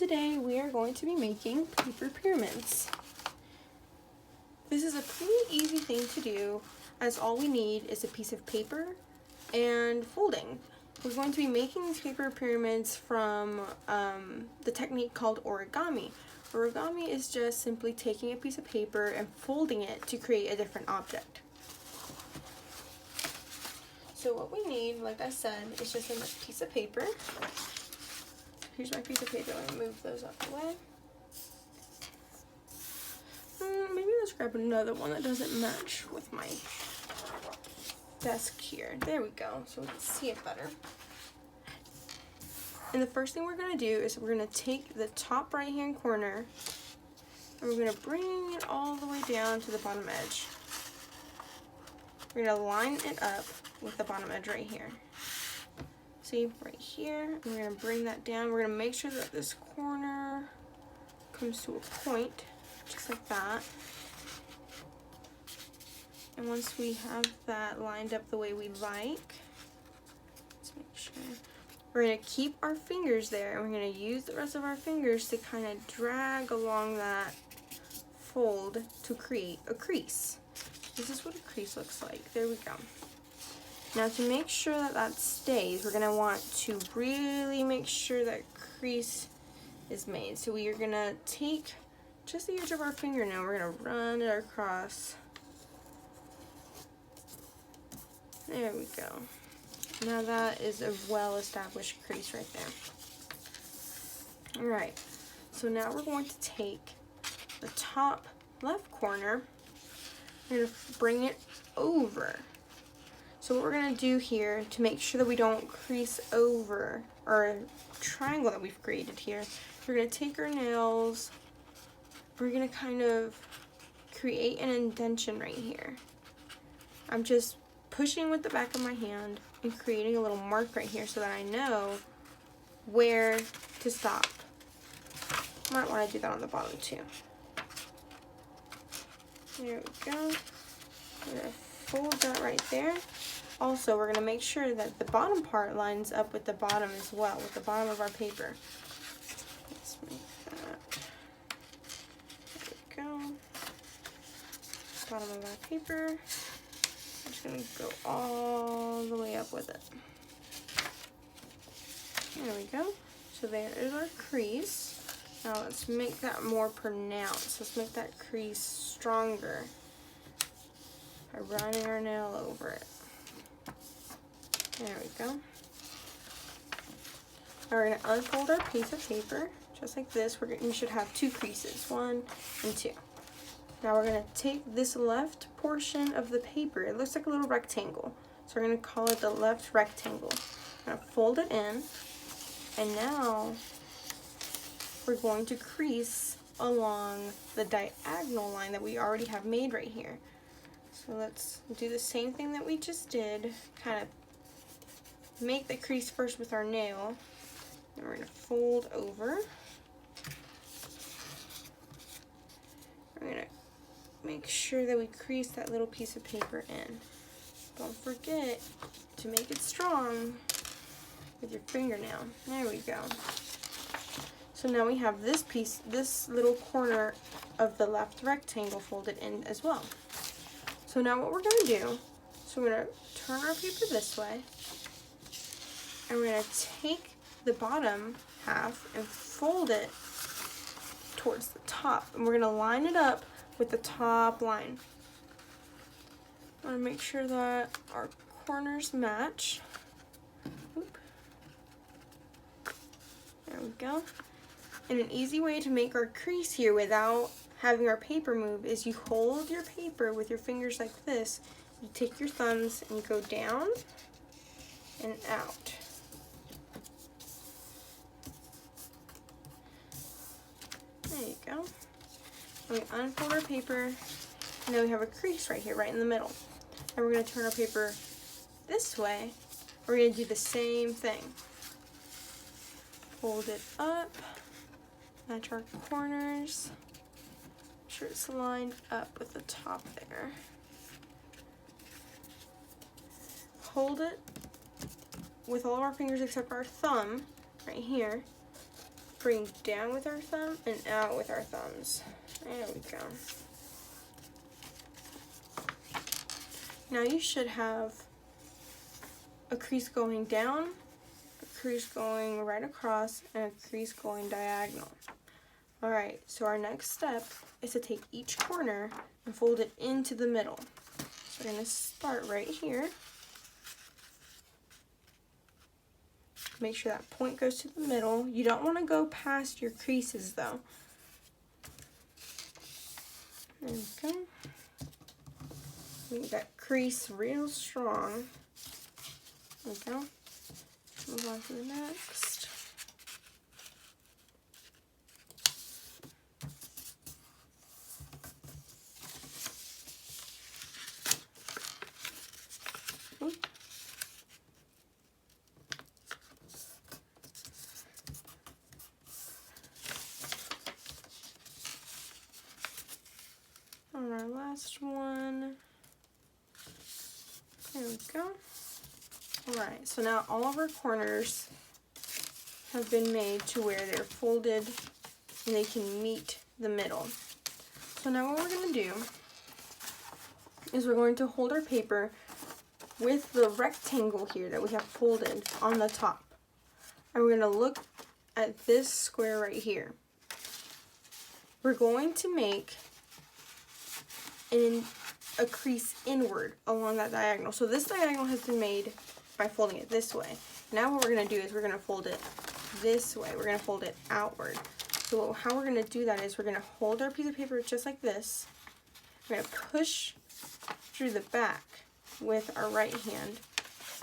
Today we are going to be making paper pyramids. This is a pretty easy thing to do, as all we need is a piece of paper and folding. We're going to be making these paper pyramids from the technique called origami. Origami is just simply taking a piece of paper and folding it to create a different object. So what we need, like I said, is just a piece of paper. Here's my piece of paper. Let me move those out the way. Maybe let's grab another one that doesn't match with my desk here. There we go, so we can see it better. And the first thing we're going to do is we're going to take the top right hand corner and we're going to bring it all the way down to the bottom edge. We're going to line it up with the bottom edge right here. See, right here, and we're going to bring that down. We're going to make sure that this corner comes to a point, just like that. And once we have that lined up the way we like, let's make sure. We're going to keep our fingers there, and we're going to use the rest of our fingers to kind of drag along that fold to create a crease. This is what a crease looks like. There we go. Now to make sure that that stays, we're going to want to really make sure that crease is made. So we are going to take just the edge of our fingernail, we're going to run it across. There we go. Now that is a well-established crease right there. Alright, so now we're going to take the top left corner, we're going to bring it over. So what we're going to do here to make sure that we don't crease over our triangle that we've created here, we're going to take our nails, we're going to kind of create an indentation right here. I'm just pushing with the back of my hand and creating a little mark right here so that I know where to stop. Might want to do that on the bottom too. There we go. We're going to fold that right there. Also, we're going to make sure that the bottom part lines up with the bottom as well, with the bottom of our paper. Let's make that. There we go. Bottom of our paper. I'm just going to go all the way up with it. There we go. So there is our crease. Now let's make that more pronounced. Let's make that crease stronger by running our nail over it. There we go. Now we're going to unfold our piece of paper, just like this. We should have two creases, 1 and 2. Now we're going to take this left portion of the paper. It looks like a little rectangle, so we're going to call it the left rectangle. I'm going to fold it in, and now we're going to crease along the diagonal line that we already have made right here. So let's do the same thing that we just did, kind of make the crease first with our nail, then we're going to fold over. We're going to make sure that we crease that little piece of paper in. Don't forget to make it strong with your fingernail. There we go. So now we have this piece, this little corner of the left rectangle folded in as well. So now what we're going to do, so we're going to turn our paper this way, and we're going to take the bottom half and fold it towards the top. And we're going to line it up with the top line. I want to make sure that our corners match. Oop. There we go. And an easy way to make our crease here without having our paper move is you hold your paper with your fingers like this. You take your thumbs and you go down and out. There you go. And we unfold our paper, and then we have a crease right here, right in the middle. And we're going to turn our paper this way. We're going to do the same thing. Fold it up, match our corners. Make sure it's lined up with the top there. Hold it with all of our fingers except our thumb right here, bring down with our thumb and out with our thumbs. There we go. Now you should have a crease going down, a crease going right across, and a crease going diagonal. Alright, so our next step is to take each corner and fold it into the middle. So we're going to start right here. Make sure that point goes to the middle. You don't want to go past your creases though. There we go. Make that crease real strong. There we go. Move on to the next. Oop. On our last one. There we go. Alright, so now all of our corners have been made to where they're folded and they can meet the middle. So now what we're going to do is we're going to hold our paper with the rectangle here that we have folded on the top. And we're going to look at this square right here. We're going to make a crease inward along that diagonal. So this diagonal has been made by folding it this way. Now what we're going to do is we're going to fold it this way. We're going to fold it outward. So how we're going to do that is we're going to hold our piece of paper just like this. We're going to push through the back with our right hand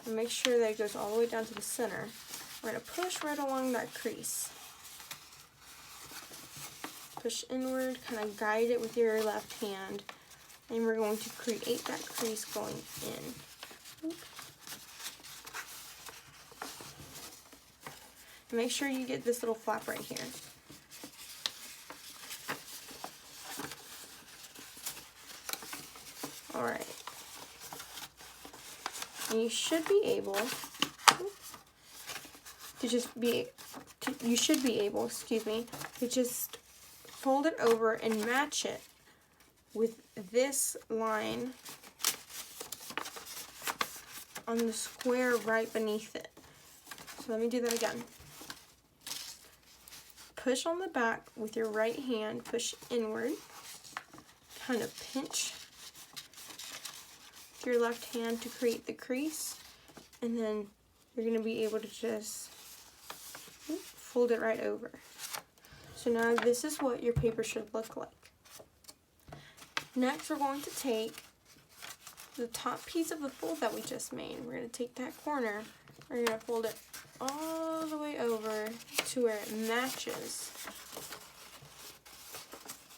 and make sure that it goes all the way down to the center. We're going to push right along that crease. Push inward, kind of guide it with your left hand. And we're going to create that crease going in. Make sure you get this little flap right here. Alright. And you should be able to just fold it over and match it with this line on the square right beneath it. So let me do that again. Push on the back with your right hand, push inward, kind of pinch with your left hand to create the crease, and then you're going to be able to just fold it right over. So now this is what your paper should look like. Next, we're going to take the top piece of the fold that we just made. We're going to take that corner, we're going to fold it all the way over to where it matches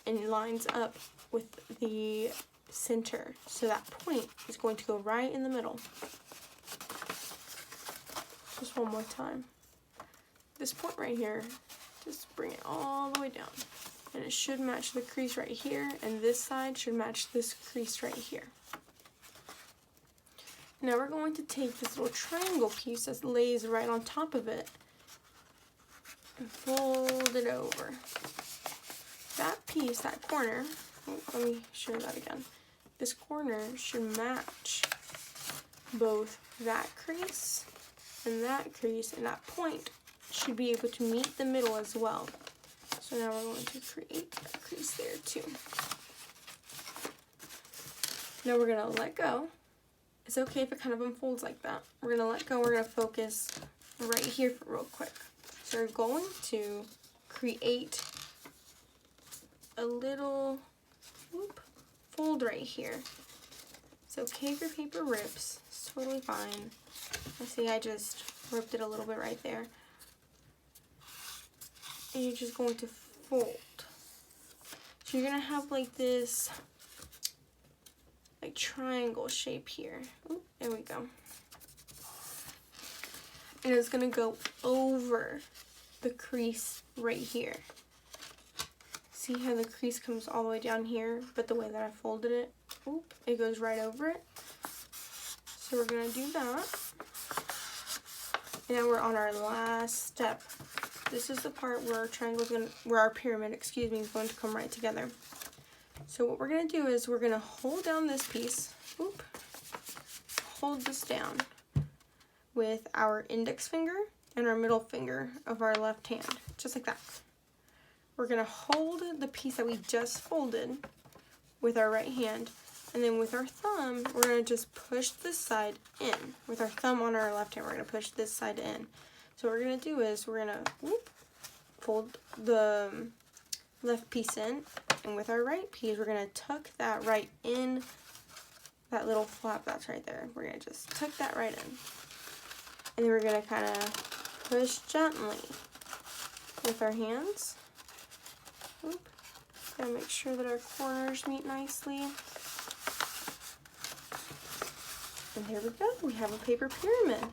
and lines up with the center. So that point is going to go right in the middle. Just one more time. This point right here, just bring it all the way down. And it should match the crease right here, and this side should match this crease right here. Now we're going to take this little triangle piece that lays right on top of it and fold it over. That piece, that corner, let me show that again. This corner should match both that crease, and that point should be able to meet the middle as well. So now we're going to create that crease there too. Now we're going to let go. It's okay if it kind of unfolds like that. We're going to let go. We're going to focus right here for real quick. So we're going to create a little fold right here. It's okay if your paper rips. It's totally fine. I see I just ripped it a little bit right there. And you're just going to fold. So you're going to have like this like triangle shape here. Ooh, there we go. And it's going to go over the crease right here. See how the crease comes all the way down here, but the way that I folded it, it goes right over it. So we're going to do that. And now we're on our last step this is the part where our triangle's gonna, where our pyramid, excuse me, is going to come right together. So what we're gonna do is we're gonna hold down this piece, oop, hold this down with our index finger and our middle finger of our left hand, just like that. We're gonna hold the piece that we just folded with our right hand, and then with our thumb, we're gonna just push this side in. With our thumb on our left hand, we're gonna push this side in. So what we're gonna do is we're gonna fold the left piece in, and with our right piece, we're gonna tuck that right in, that little flap that's right there. We're gonna just tuck that right in. And then we're gonna kind of push gently with our hands. Oop. Gotta make sure that our corners meet nicely. And there we go, we have a paper pyramid.